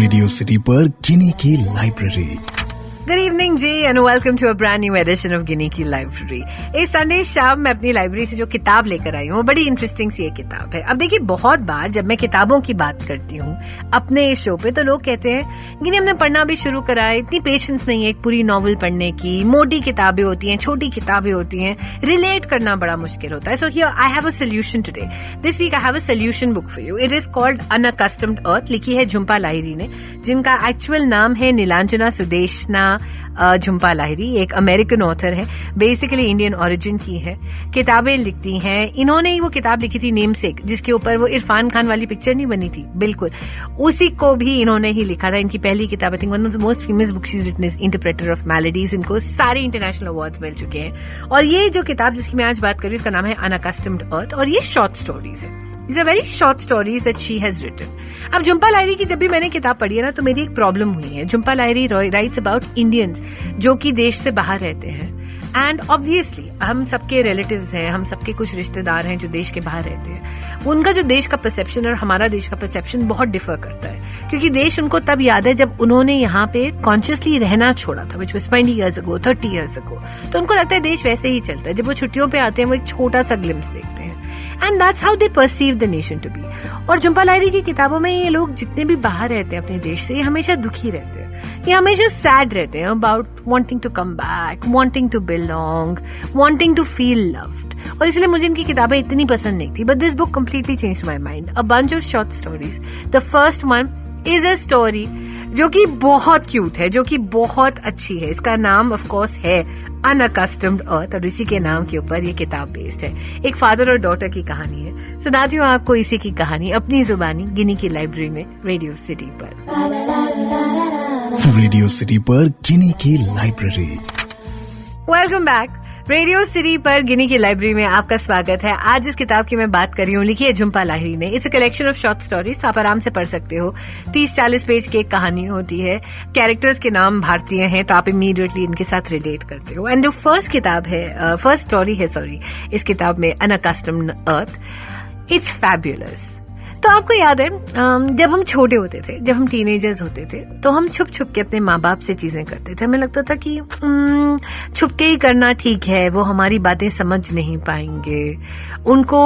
Radio city पर गिनी की library. Good evening जी and welcome to a brand new edition of Ginni की library. इस संडे शाम मैं अपनी लाइब्रेरी से जो किताब लेकर आई हूँ बड़ी इंटरेस्टिंग सी एक किताब है। अब देखिए, बहुत बार जब मैं किताबों की बात करती हूँ अपने शो पे तो लोग कहते हैं गिनी हमने पढ़ना भी शुरू करा है, इतनी पेशेंस नहीं है एक पूरी नॉवल पढ़ने की, मोटी किताबें होती हैं, छोटी किताबें होती हैं, रिलेट करना बड़ा मुश्किल होता है। So here I have a solution today. This week I have a solution book for you. It is called unaccustomed earth. लिखी है झुम्पा लाहिरी ने, जिनका एक्चुअल नाम है नीलांजना सुदेशना झुम्पा लाहिरी। एक अमेरिकन ऑथर है, बेसिकली इंडियन ओरिजिन की है, किताबें लिखती हैं। इन्होंने ही वो किताब लिखी थी नेमसेक, जिसके ऊपर वो इरफान खान वाली पिक्चर नहीं बनी थी, बिल्कुल उसी को भी इन्होंने ही लिखा था। इनकी पहली किताब, I think one of the most famous books is written is interpreter of melodies. इनको सारे इंटरनेशनल अवार्ड्स मिल चुके हैं। और ये जो किताब जिसकी मैं आज बात कर रही हूँ, उसका नाम है अनअकस्टम्ड अर्थ, और ये शॉर्ट स्टोरीज है। These are very short stories that she has written. अब झुम्पा लाहिरी की जब भी मैंने किताब पढ़ी है ना, तो मेरी एक प्रॉब्लम हुई है। Jhumpa Lahiri writes about Indians जो कि देश से बाहर रहते हैं, एंड ऑब्वियसली हम सबके रिलेटिव्स हैं, हम सबके कुछ रिश्तेदार हैं जो देश के बाहर रहते हैं। उनका जो देश का परसेप्शन और हमारा देश का परसेप्शन बहुत डिफर करता है, क्योंकि देश उनको तब याद है जब उन्होंने यहाँ पे कॉन्शियसली रहना छोड़ा था, which was 20 years ago, 30 years ago। तो उनको लगता है देश वैसे ही चलता है। जब वो छुट्टियों पे आते हैं वो एक छोटा सा ग्लिम्स देखते हैं, and that's how they perceive the nation to be. और झुम्पा लाहिरी की किताबों में ये लोग जितने भी बाहर रहते हैं अपने देश से, ये हमेशा दुखी रहते हैं, ये हमेशा सैड रहते हैं about wanting to come back, wanting to belong, wanting to feel loved. और इसलिए मुझे इनकी किताबें इतनी पसंद नहीं थी। But this book completely changed my mind. A bunch of short stories. The first one is a story जो कि बहुत क्यूट है, जो कि बहुत अच्छी है। इसका नाम ऑफ कोर्स है अनअकस्टम्ड अर्थ, और इसी के नाम के ऊपर ये किताब बेस्ड है। एक फादर और डॉटर की कहानी है। सुनाती हूँ आपको इसी की कहानी अपनी जुबानी गिनी की लाइब्रेरी में, रेडियो सिटी पर। रेडियो सिटी पर गिनी की library. Welcome back. Radio city पर गिनी की लाइब्रेरी में आपका स्वागत है। आज इस किताब की मैं बात कर रही हूँ, लिखी है झुम्पा लाहिरी ने। It's a collection of short stories, तो आप आराम से पढ़ सकते हो। 30-40 पेज की एक कहानी होती है। कैरेक्टर्स के नाम भारतीय हैं, तो आप इमीडिएटली इनके साथ रिलेट करते हो। एंड जो फर्स्ट स्टोरी है इस किताब में, अनअकस्टम्ड अर्थ, इट्स फैब्युलस। तो आपको याद है जब हम छोटे होते थे, जब हम टीनेजर्स होते थे, तो हम छुप छुप के अपने माँ बाप से चीजें करते थे। हमें लगता था कि छुप के ही करना ठीक है, वो हमारी बातें समझ नहीं पाएंगे, उनको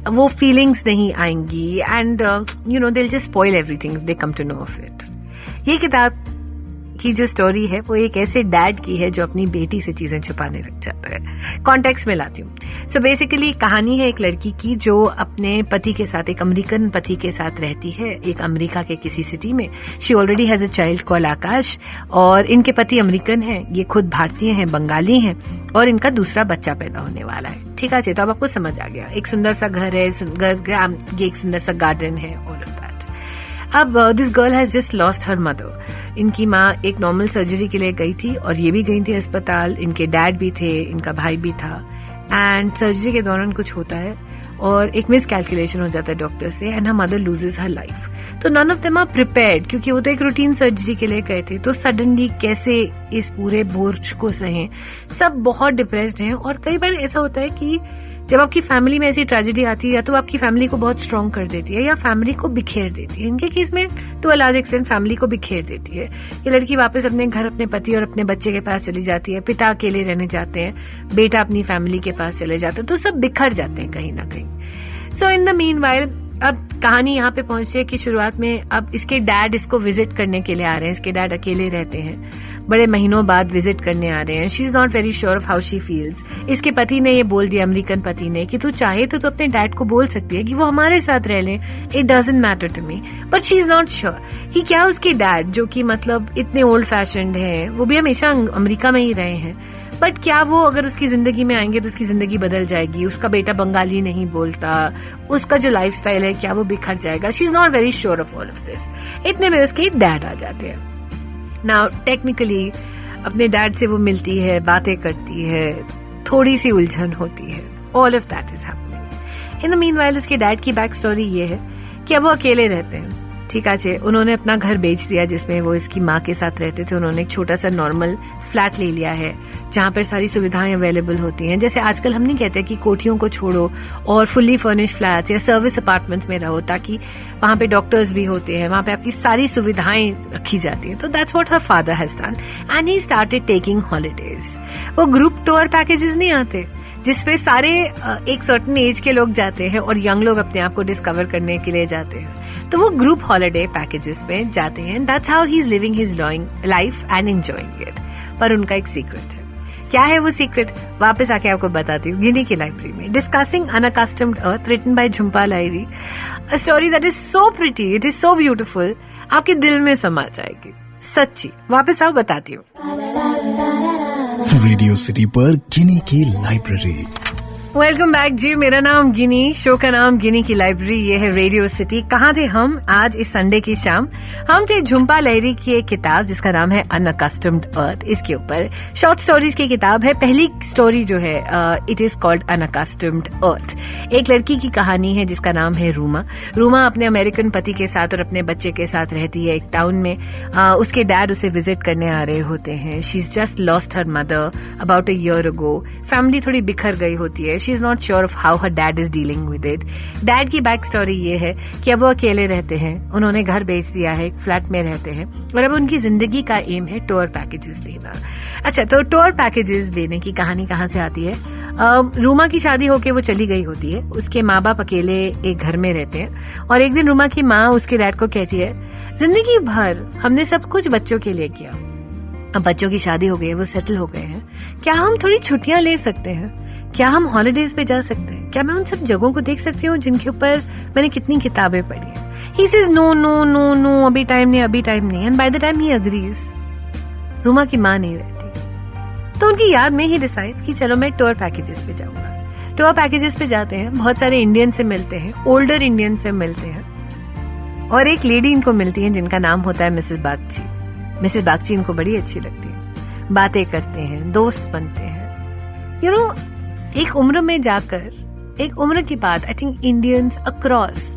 वो फीलिंग्स नहीं आएंगी, and you know they will just spoil everything if they come to know of it. ये किताब की जो स्टोरी है वो एक ऐसे डैड की है जो अपनी बेटी से चीजें छुपाने लग जाता है। कॉन्टेक्स्ट में लाती हूँ। सो बेसिकली कहानी है एक लड़की की जो अपने पति के साथ, एक अमेरिकन पति के साथ रहती है, एक अमेरिका के किसी सिटी में। She already has a child call Akash, और इनके पति अमेरिकन है, ये खुद भारतीय हैं, बंगाली हैं, और इनका दूसरा बच्चा पैदा होने वाला है। ठीक है, तो अब आपको समझ आ गया। एक सुंदर सा घर है, ये एक सुंदर सा गार्डन है, ऑल ऑफ दैट। अब this girl has just lost her mother. इनकी माँ एक नॉर्मल सर्जरी के लिए गई थी, और ये भी गई थी अस्पताल। इनके डैड भी थे, इनका भाई भी था, एंड सर्जरी के दौरान कुछ होता है और एक मिस कैलकुलेशन हो जाता है डॉक्टर से, and her mother loses her life. तो none of them are prepared, क्योंकि वो तो एक रूटीन सर्जरी के लिए गए थे, तो सडनली कैसे इस पूरे बोझ को सहें। सब बहुत डिप्रेस्ड हैं, और कई बार ऐसा होता है कि जब आपकी फैमिली में ऐसी ट्रेजेडी आती है, या तो आपकी फैमिली को बहुत स्ट्रॉन्ग कर देती है, या फैमिली को बिखेर देती है। इनके केस में to a large extent family को बिखेर देती है। ये लड़की वापस अपने घर, अपने पति और अपने बच्चे के पास चली जाती है। पिता अकेले रहने जाते हैं, बेटा अपनी फैमिली के पास चले जाते हैं, तो सब बिखर जाते हैं कहीं ना कहीं। सो इन द मीनवाइल अब कहानी यहाँ पे पहुंची है कि शुरुआत में अब इसके डैड इसको विजिट करने के लिए आ रहे हैं। इसके डैड अकेले रहते हैं, बड़े महीनों बाद विजिट करने आ रहे हैं। She is not very sure of how she feels. इसके पति ने ये बोल दिया, अमेरिकन पति ने, कि तू चाहे तो अपने डैड को बोल सकती है कि वो हमारे साथ रह ले, it doesn't matter to me. But she is not sure कि क्या उसके डैड, जो कि मतलब इतने ओल्ड फैशन्ड हैं, वो भी हमेशा अमेरिका में ही रहे हैं, बट क्या वो अगर उसकी जिंदगी में आएंगे तो उसकी जिंदगी बदल जाएगी। उसका बेटा बंगाली नहीं बोलता, उसका जो लाइफस्टाइल है क्या वो बिखर जाएगा। She is not very sure of all of this. इतने में उसके डैड आ जाते हैं। नाउ टेक्निकली अपने डैड से वो मिलती है, बातें करती है, थोड़ी सी उलझन होती है, all of that is happening. In the meanwhile उसके डैड की बैक स्टोरी ये है कि अब वो अकेले रहते हैं, ठीक है, उन्होंने अपना घर बेच दिया जिसमें वो इसकी माँ के साथ रहते थे। उन्होंने एक छोटा सा नॉर्मल फ्लैट ले लिया है जहाँ पर सारी सुविधाएं अवेलेबल होती हैं। जैसे आजकल हम नहीं कहते कि कोठियों को छोड़ो और फुल्ली फर्निश्ड फ्लैट्स या सर्विस अपार्टमेंट्स में रहो, ताकि वहां पे डॉक्टर्स भी होते हैं, वहां पे आपकी सारी सुविधाएं रखी जाती हैं। तो that's what her father has done and he started taking holidays. वो ग्रुप टूर पैकेजेस नहीं आते जिसपे सारे एक सर्टेन एज के लोग जाते हैं और यंग लोग अपने आप को डिस्कवर करने के लिए जाते हैं। तो वो ग्रुप हॉलिडे पैकेजेस में जाते हैं। That's how he is living his life and enjoying it. पर उनका एक सीक्रेट है। क्या है वो सीक्रेट? वापस आके आपको बताती हूँ गिनी की लाइब्रेरी में। Discussing unaccustomed earth, written by Jhumpa Lahiri, a story that is so pretty, it is so beautiful, आपके दिल में समा जाएगी सच्ची। वापस आओ, बताती हूँ। रेडियो सिटी पर गिनी की लाइब्रेरी। वेलकम बैक जी, मेरा नाम गिनी, शो का नाम गिनी की लाइब्रेरी, ये है रेडियो सिटी। कहाँ थे हम आज इस संडे की शाम? हम थे झुम्पा लाहिरी की एक किताब जिसका नाम है अनअकस्टम्ड अर्थ। इसके ऊपर शॉर्ट स्टोरीज की किताब है। पहली स्टोरी जो है इट इज कॉल्ड अनअकस्टम्ड अर्थ। एक लड़की की कहानी है जिसका नाम है रूमा। रूमा अपने अमेरिकन पति के साथ और अपने बच्चे के साथ रहती है एक टाउन में। उसके डैड उसे विजिट करने आ रहे होते हैं। She is just lost her mother about a year ago. Family थोड़ी बिखर गई होती है। She is not sure of how her dad is dealing with it. Dad की बैक स्टोरी ये है कि अब वो अकेले रहते हैं। उन्होंने घर बेच दिया है, एक फ्लैट में रहते हैं और अब उनकी जिंदगी का एम है टूर पैकेजेस लेना। अच्छा, तो टूर पैकेजेस लेने की कहानी कहाँ से आती है? रूमा की शादी होके वो चली गई होती है। उसके माँ बाप अकेले एक घर में रहते हैं और एक दिन रूमा की माँ उसके डैड को कहती है, जिंदगी भर हमने सब कुछ बच्चों के लिए किया, अब बच्चों की शादी हो गई है, वो सेटल हो गए हैं, क्या हम थोड़ी छुट्टियां ले सकते हैं? क्या हम हॉलिडेज पे जा सकते हैं? क्या मैं उन सब जगहों को देख सकती हूँ जिनके ऊपर मैंने कितनी किताबें पढ़ी है? He says no, no, no, no, अभी टाइम नहीं। And by the time he agrees, Ruma की माँ नहीं रहती। तो उनकी याद में ही डिसाइड्स कि चलो मैं टूर पैकेजेस पे जाऊंगा। टूर पैकेजेस पे जाते हैं, बहुत सारे इंडियन से मिलते हैं, ओल्डर इंडियन से मिलते हैं और एक लेडी इनको मिलती है जिनका नाम होता है मिसेस बागची। मिसेस बागची इनको बड़ी अच्छी लगती है। बातें करते हैं, दोस्त बनते हैं। यू नो, एक उम्र में जाकर, एक उम्र के बाद I think Indians across,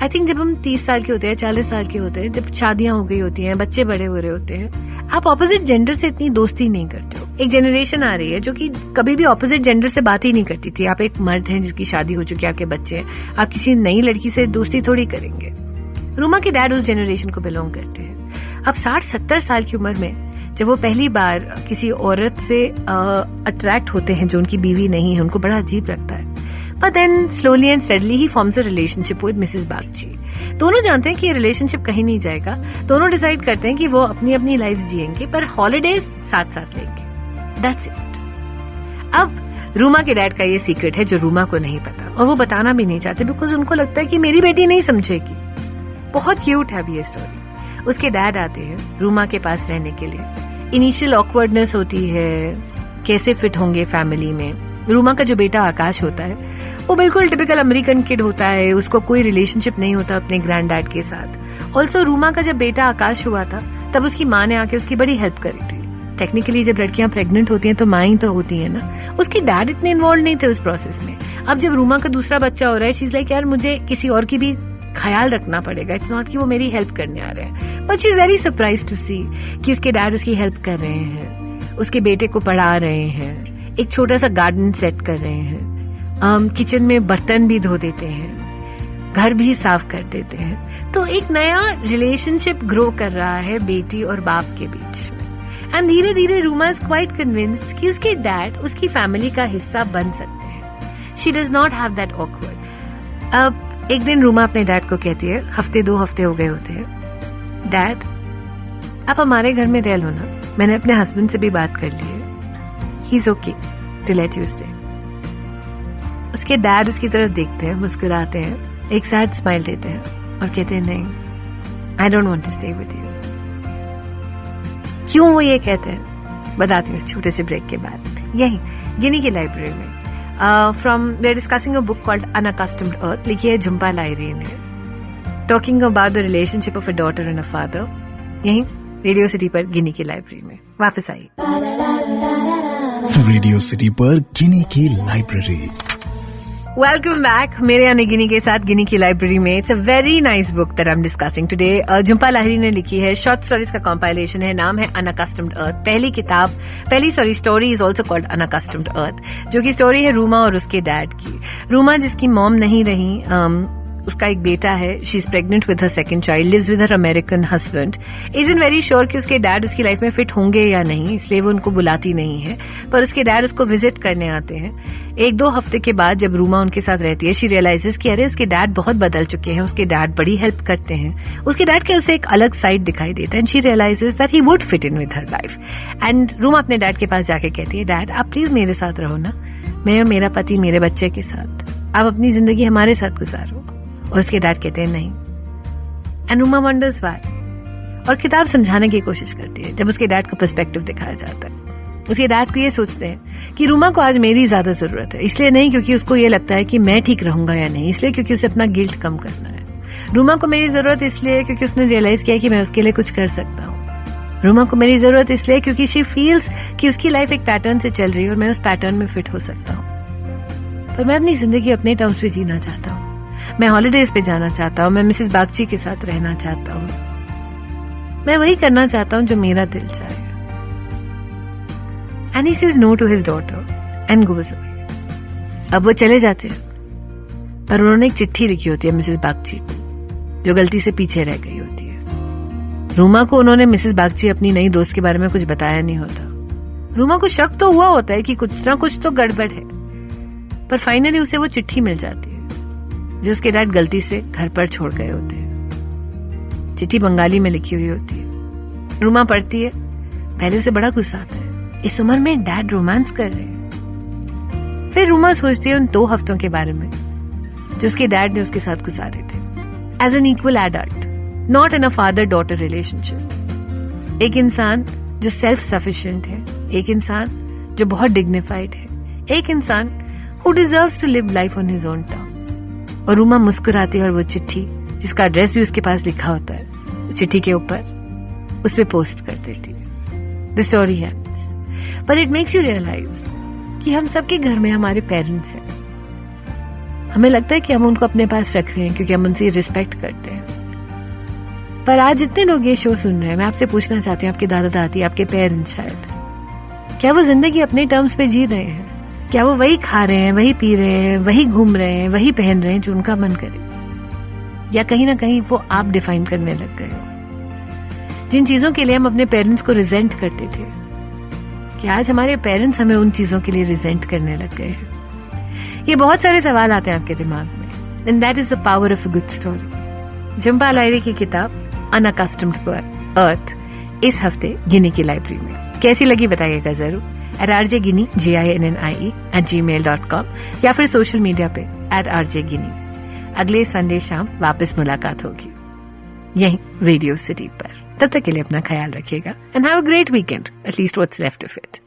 I think जब हम 30 साल के होते हैं, 40 साल के होते हैं, जब शादियां हो गई होती हैं, बच्चे बड़े हो रहे होते हैं, आप ऑपोजिट जेंडर से इतनी दोस्ती नहीं करते हो। एक जनरेशन आ रही है जो कि कभी भी ऑपोजिट जेंडर से बात ही नहीं करती थी। आप एक मर्द हैं जिसकी शादी हो चुकी है, आपके बच्चे हैं, आप किसी नई लड़की से दोस्ती थोड़ी करेंगे। रूमा के डैड उस जनरेशन को बिलोंग करते हैं। अब 60-70 साल की उम्र में जब वो पहली बार किसी औरत से अट्रैक्ट होते हैं जो उनकी बीवी नहीं है, उनको बड़ा अजीब लगता है। But then slowly and steadily he forms a relationship with Mrs. Bagchi. दोनों जानते हैं कि ये रिलेशनशिप कहीं नहीं जाएगा। दोनों डिसाइड करते हैं कि वो अपनी अपनी लाइफ जिएंगे पर हॉलिडेज साथ साथ लेंगे। That's it। अब रूमा के डैड का ये सीक्रेट है जो रूमा को नहीं पता और वो बताना भी नहीं चाहते बिकॉज उनको लगता है कि मेरी बेटी नहीं समझेगी। बहुत क्यूट है अभी ये स्टोरी। उसके डैड आते हैं रूमा के पास रहने के लिए। इनिशियल ऑकवर्डनेस होती है, कैसे फिट होंगे फैमिली में। रूमा का जो बेटा आकाश होता है वो बिल्कुल टिपिकल अमेरिकन किड होता है, उसको कोई रिलेशनशिप नहीं होता अपने ग्रैंड डैड के साथ। ऑल्सो रूमा का जब बेटा आकाश हुआ था तब उसकी माँ ने आके उसकी बड़ी हेल्प करी थी। टेक्निकली जब लड़कियां प्रेग्नेंट होती हैं तो माँ ही तो होती है ना, उसके डैड इतने इन्वॉल्व नहीं थे उस प्रोसेस में। अब जब रूमा का दूसरा बच्चा हो रहा है, शी इज लाइक यार मुझे किसी और की भी ख्याल रखना पड़ेगा। इट्स नॉट कि वो मेरी हेल्प करने आ रहे हैं, but she is very surprise to see कि उसके डैड उसकी हेल्प कर रहे हैं, उसके बेटे को पढ़ा रहे हैं, एक छोटा सा गार्डन सेट कर रहे हैं, किचन में बर्तन भी धो देते हैं, घर भी साफ कर देते हैं। तो एक नया रिलेशनशिप ग्रो कर रहा है बेटी और बाप के बीच में। एंड धीरे धीरे रूमा इज क्वाइट कन्विंस्ड कि उसके डैड उसकी फैमिली का हिस्सा बन सकते हैं। She does not have that awkward. अब एक दिन रूमा अपने डैड को कहती है, 1-2 हफ्ते हो गए होते हैं, डैड आप हमारे घर में रह लो ना, मैंने अपने हस्बैंड से भी बात कर ली है, he is okay to let you stay. उसके डैड उसकी तरफ देखते हैं, मुस्कुराते हैं, एक सैड स्माइल देते हैं और कहते हैं नहीं, I don't want to stay with you. क्यों वो ये कहते हैं बताती हूँ छोटे से ब्रेक के बाद, यही गिनी की लाइब्रेरी में। From we are discussing a book called unaccustomed earth, लिखी है झुम्पा लाहिरी ने, talking about the relationship of a daughter and a father. यही रेडियो सिटी पर गिनी की लाइब्रेरी में। वापस आई रेडियो सिटी पर गिनी की लाइब्रेरी। वेलकम बैक मेरे यानी गिनी के साथ गिनी की लाइब्रेरी में. It's a very nice book that I am discussing today. Jhumpa Lahiri ने लिखी है. शॉर्ट स्टोरीज का कॉम्पाइलेशन है. नाम है अनअकस्टम्ड अर्थ. पहली story is also called unaccustomed अर्थ, जो की स्टोरी है रूमा और उसके डैड की. रूमा जिसकी मॉम नहीं रही, उसका एक बेटा है. She is pregnant with her second child, lives with her American husband. Is in very sure कि उसके डैड उसकी लाइफ में फिट होंगे या नहीं, इसलिए वो उनको बुलाती नहीं है. पर उसके डैड उसको विजिट करने आते हैं. 1-2 हफ्ते के बाद जब रूमा उनके साथ रहती है, शी रियलाइजेस कि अरे उसके डैड बहुत बदल चुके हैं. उसके डैड बड़ी हेल्प करते हैं. उसके डैड के उसे एक अलग साइड दिखाई देता है. And she realises that he would fit in with her life. And Ruma अपने डैड के पास जाके कहती है, डैड आप प्लीज मेरे साथ रहो ना, मैं और मेरा पति मेरे बच्चे के साथ, आप अपनी जिंदगी हमारे साथ गुजारो. और उसके डैड कहते हैं नहीं. And Ruma wonders why. और किताब समझाने की कोशिश करती है. जब उसके डैड का पर्सपेक्टिव दिखाया जाता है, उसके डैड को ये सोचते हैं कि रूमा को आज मेरी ज्यादा जरूरत है. इसलिए नहीं क्योंकि उसको ये लगता है कि मैं ठीक रहूंगा या नहीं, इसलिए क्योंकि उसे अपना गिल्ट कम करना है. रूमा को मेरी जरूरत इसलिए क्योंकि उसने रियलाइज किया कि मैं उसके लिए कुछ कर सकता हूँ. रूमा को मेरी जरूरत इसलिए क्योंकि शी फील्स कि उसकी लाइफ एक पैटर्न से चल रही है और मैं उस पैटर्न में फिट हो सकता हूँ. पर मैं अपनी जिंदगी अपने टर्म्स पे जीना चाहता हूँ. मैं हॉलिडेज पे जाना चाहता हूँ. मैं मिसेस बागची के साथ रहना चाहता हूँ. मैं वही करना चाहता हूँ जो मेरा दिल चाहे. And he says no to his daughter and goes away. अब वो चले जाते हैं, पर उन्होंने एक चिट्ठी लिखी होती है मिसेस बागची को, जो गलती से पीछे रह गई होती है. रूमा को उन्होंने मिसेस बागची अपनी नई दोस्त के बारे में कुछ बताया नहीं होता. रूमा को शक तो हुआ होता है कि कुछ ना कुछ तो गड़बड़ है, पर फाइनली उसे वो चिट्ठी मिल जाती है जो उसके डैड गलती से घर पर छोड़ गए होते हैं. चिट्ठी बंगाली में लिखी हुई होती है. रूमा पढ़ती है. पहले उसे बड़ा गुस्सा आता है, इस उम्र में डैड रोमांस कर रहे हैं. फिर रूमा सोचती है उन 2 हफ्तों के बारे में जो उसके डैड ने उसके साथ गुजारे थे. As an equal adult, not in a father daughter relationship. एक इंसान जो सेल्फ सफिशिएंट है, एक इंसान जो बहुत डिग्निफाइड है, एक इंसान who deserves to live life on his own terms. और रूमा मुस्कुराती है और वो चिट्ठी, जिसका एड्रेस भी उसके पास लिखा होता है, चिट्ठी के ऊपर उस पे पोस्ट कर देती है. The story ends. But it makes you realise कि हम सबके घर में हमारे पेरेंट्स हैं. हमें लगता है कि हम उनको अपने पास रख रहे हैं क्योंकि हम उनसे रिस्पेक्ट करते हैं. पर आज जितने लोग ये शो सुन रहे हैं, मैं आपसे पूछना चाहती हूँ, आपके दादा दादी, आपके पेरेंट्स शायद, क्या वो जिंदगी अपने टर्म्स पे जी रहे हैं? क्या वो वही खा रहे हैं, वही पी रहे हैं, वही घूम रहे हैं, वही पहन रहे हैं जो उनका मन करे? या कहीं ना कहीं वो आप डिफाइन करने लग गए हो? जिन चीजों के लिए हम अपने पेरेंट्स को रिजेंट करते थे, क्या आज हमारे पेरेंट्स हमें उन चीजों के लिए रिजेंट करने लग गए हैं? ये बहुत सारे सवाल आते हैं आपके दिमाग में. And that is the power of a good story. Jhumpa Lahiri की किताब अनअकस्टम्ड अर्थ इस हफ्ते गिनी की लाइब्रेरी में. कैसी लगी बताइएगा जरूर. @RJGini GINNIE@gmail.com या फिर सोशल मीडिया पे @RJGini. अगले संडे शाम वापस मुलाकात होगी यहीं रेडियो सिटी पर. तब तक के लिए अपना ख्याल रखिएगा and have a great weekend, at least what's left of it.